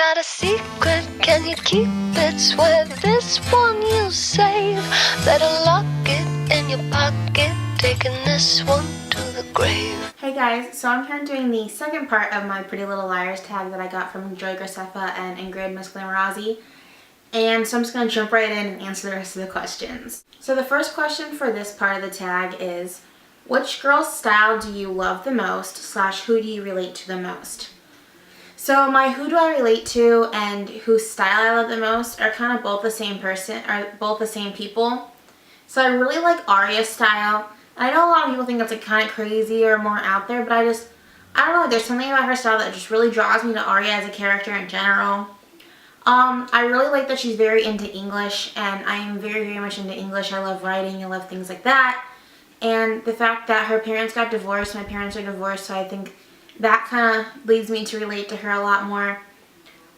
got a secret, can you keep it? Swear this one you'll save. Better lock it in your pocket, taking this one to the grave. Hey guys, so I'm here doing the second part of my Pretty Little Liars tag that I got from Joy Graceffa and Ingrid Miss Glamorazzi. And so I'm just going to jump right in and answer the rest of the questions. So the first question for this part of the tag is, which girl's style do you love the most / who do you relate to the most? So my who do I relate to and whose style I love the most are kind of both the same person, or both the same people. So I really like Aria's style. I know a lot of people think that's like kind of crazy or more out there, but I don't know, there's something about her style that just really draws me to Aria as a character in general. I really like that she's very into English, and I am very, very much into English. I love writing, I love things like that. And the fact that her parents got divorced, my parents are divorced, so I think that kind of leads me to relate to her a lot more.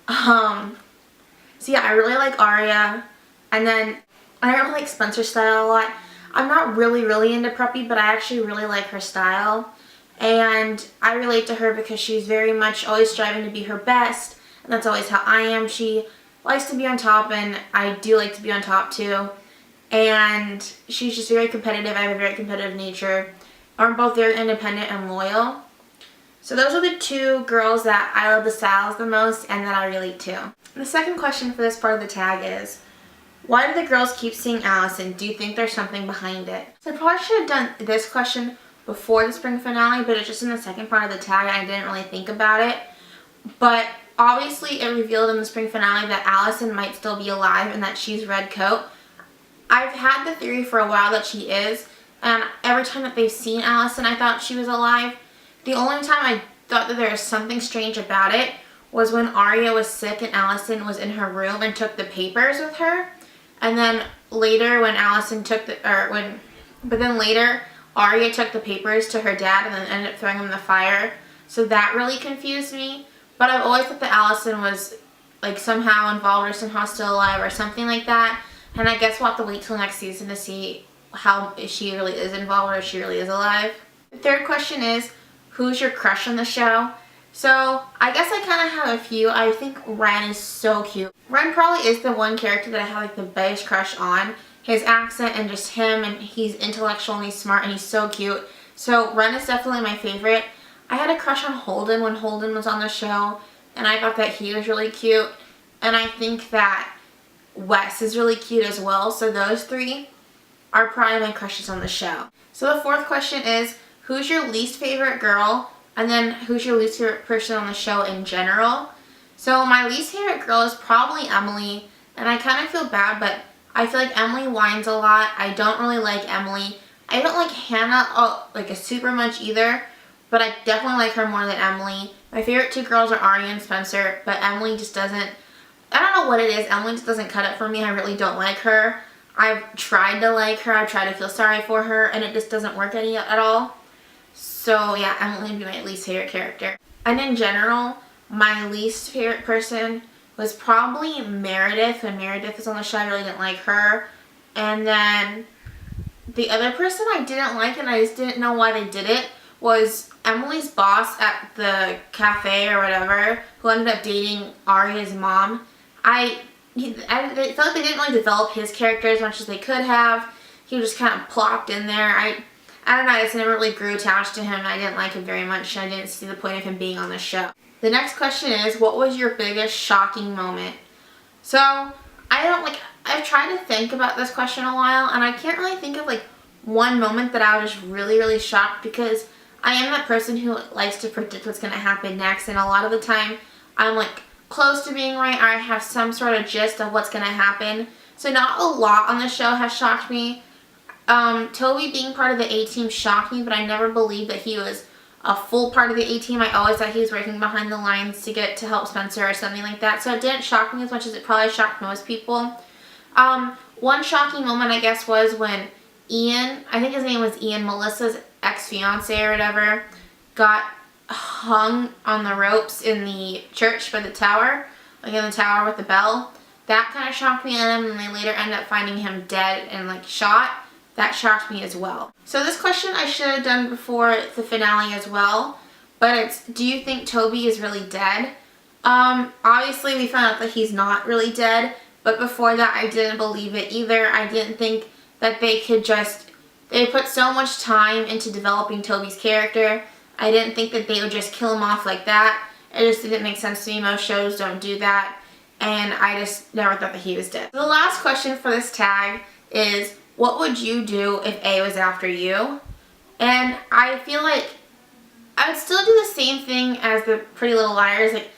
So yeah, I really like Aria. And then I really like Spencer's style a lot. I'm not really into preppy, but I actually really like her style. And I relate to her because she's very much always striving to be her best. And that's always how I am. She likes to be on top, and I do like to be on top too. And she's just very competitive. I have a very competitive nature. We're both very independent and loyal. So those are the two girls that I love the styles the most and that I relate to. The second question for this part of the tag is, why do the girls keep seeing Allison? Do you think there's something behind it? So I probably should have done this question before the spring finale, but it's just in the second part of the tag and I didn't really think about it. But obviously it revealed in the spring finale that Allison might still be alive and that she's Red Coat. I've had the theory for a while that she is, and every time that they've seen Allison I thought she was alive. The only time I thought that there was something strange about it was when Aria was sick and Allison was in her room and took the papers with her. And then later when Allison took but then later Aria took the papers to her dad and then ended up throwing them in the fire. So that really confused me. But I've always thought that Allison was like somehow involved or somehow still alive or something like that. And I guess we'll have to wait till next season to see how she really is involved or if she really is alive. The third question is, who's your crush on the show? So I guess I kind of have a few. I think Ren is so cute. Ren probably is the one character that I have like the biggest crush on. His accent and just him, and he's intellectual and he's smart and he's so cute. So Ren is definitely my favorite. I had a crush on Holden when Holden was on the show, and I thought that he was really cute. And I think that Wes is really cute as well. So those three are probably my crushes on the show. So the fourth question is, who's your least favorite girl? And then who's your least favorite person on the show in general? So my least favorite girl is probably Emily. And I kind of feel bad, but I feel like Emily whines a lot. I don't really like Emily. I don't like Hannah like a super much either. But I definitely like her more than Emily. My favorite two girls are Aria and Spencer. But Emily just doesn't, I don't know what it is. Emily just doesn't cut it for me. I really don't like her. I've tried to like her. I've tried to feel sorry for her. And it just doesn't work at all. So yeah, Emily would be my least favorite character. And in general, my least favorite person was probably Meredith. When Meredith was on the show, I really didn't like her. And then the other person I didn't like, and I just didn't know why they did it, was Emily's boss at the cafe or whatever, who ended up dating Aria's mom. I felt like they didn't really develop his character as much as they could have. He was just kind of plopped in there. I don't know, I just never really grew attached to him. I didn't like him very much, and I didn't see the point of him being on the show. The next question is, what was your biggest shocking moment? So, I've tried to think about this question a while, and I can't really think of like one moment that I was just really shocked, because I am that person who likes to predict what's going to happen next, and a lot of the time I'm like close to being right, or I have some sort of gist of what's going to happen. So not a lot on the show has shocked me. Toby being part of the A-Team shocked me, but I never believed that he was a full part of the A-Team. I always thought he was working behind the lines to help Spencer or something like that. So it didn't shock me as much as it probably shocked most people. One shocking moment, I guess, was when Ian, I think his name was Ian, Melissa's ex-fiance or whatever, got hung on the ropes in the church by the tower, like in the tower with the bell. That kind of shocked me, and then they later end up finding him dead and like shot. That shocked me as well. So this question I should have done before the finale as well, but it's, do you think Toby is really dead? Obviously we found out that he's not really dead, but before that I didn't believe it either. I didn't think that they put so much time into developing Toby's character. I didn't think that they would just kill him off like that. It just didn't make sense to me. Most shows don't do that. And I just never thought that he was dead. The last question for this tag is, what would you do if A was after you? And I feel like I would still do the same thing as the Pretty Little Liars. Like,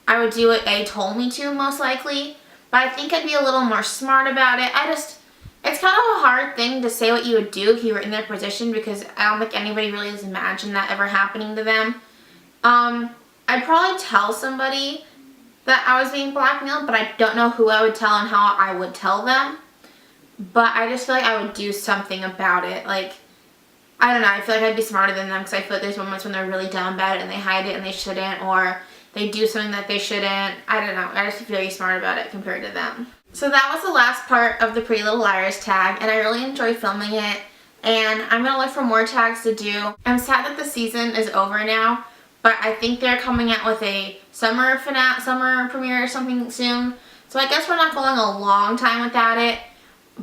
I would do what A told me to, most likely. But I think I'd be a little more smart about it. It's kind of a hard thing to say what you would do if you were in their position, because I don't think anybody really has imagined that ever happening to them. I'd probably tell somebody that I was being blackmailed, but I don't know who I would tell and how I would tell them. But I just feel like I would do something about it. Like, I don't know, I feel like I'd be smarter than them, because I feel like there's moments when they're really down about it and they hide it and they shouldn't, or they do something that they shouldn't. I don't know, I just feel very smart about it compared to them. So that was the last part of the Pretty Little Liars tag, and I really enjoyed filming it, and I'm going to look for more tags to do. I'm sad that the season is over now, but I think they're coming out with a summer premiere or something soon. So I guess we're not going a long time without it,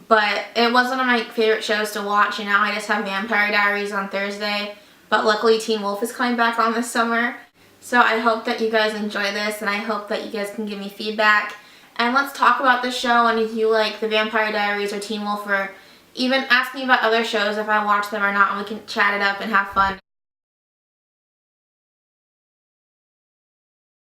but it was one of my favorite shows to watch, and now I just have Vampire Diaries on Thursday, but luckily Teen Wolf is coming back on this summer. So I hope that you guys enjoy this, and I hope that you guys can give me feedback. And let's talk about the show, and if you like the Vampire Diaries or Teen Wolf, or even ask me about other shows if I watch them or not, and we can chat it up and have fun.